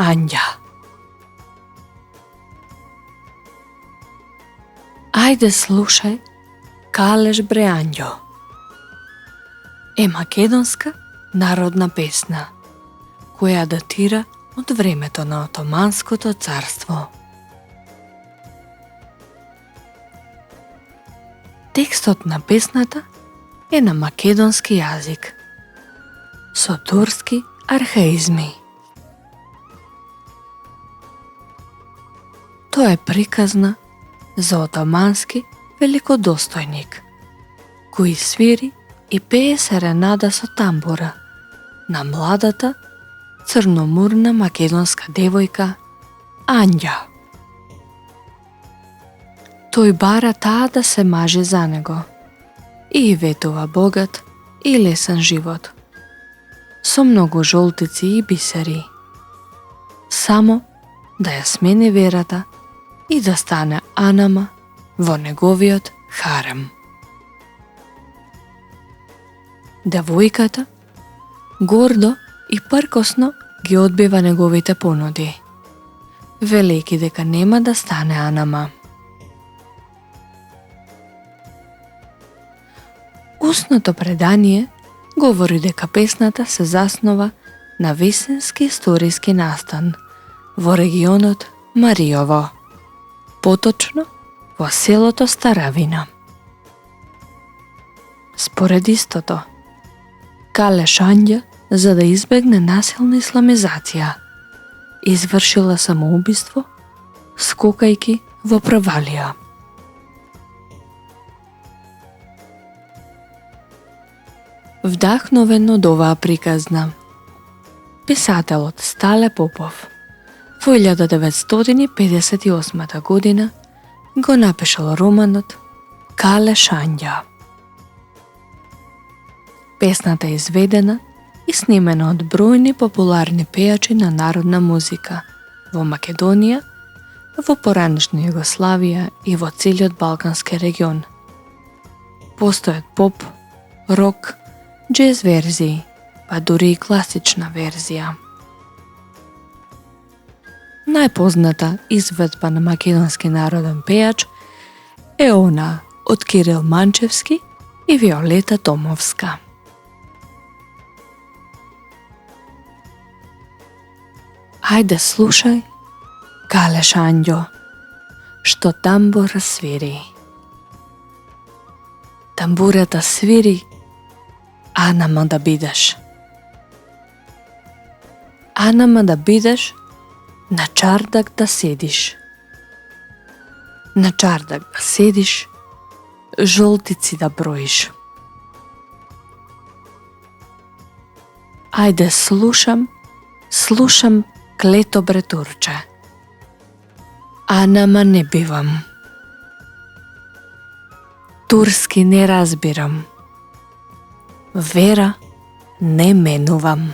Anja. Ajde slušaj, Kaleš bre Anđo je makedonska narodna pesna koja datira od времето на Отоманското царство. Текстот на песната е на македонски јазик со турски архаизми. Тоа е приказна за отомански великодостојник кој свири и пее серенада со тамбура на младата црномурна македонска девојка Anja. Тој бара таа да се мажи за него и ветува богат и лесен живот со многу жолтици и бисери, само да ја смени верата и да стане анама во неговиот харем. Девојката гордо и пркосно ги одбива неговите понуди, велејќи дека нема да стане анама. Устното предание говори дека песната се заснова на весенски историски настан во регионот Мариово, поточно во селото Старавина. Според истото, Калеш Anja, за да избегне насилна исламизација, извршила самоубиство скокајќи во провалија. Вдахновен од оваа приказна, писателот Стале Попов во 1958 година го напишал романот Калеш Anja. Песната е изведена и снимена од бројни популарни пејачи на народна музика во Македонија, во поранешна Југославија и во целиот Балкански регион. Постојат поп, рок, џез верзии, па дури и класична верзија. Најпозната изведба на македонски народен пејач е она од Кирил Манчевски и Виолета Томовска. Ајде слушај, Калеш Анđo, што тамбур свири. Тамбурата свири, анама да бидеш. Анама да бидеш, на чардак да седиш. На чардак да седиш, жолтици да броиш. Ајде слушам клето бретурче. Анама не бивам. Турски не разбирам. Вера не менувам.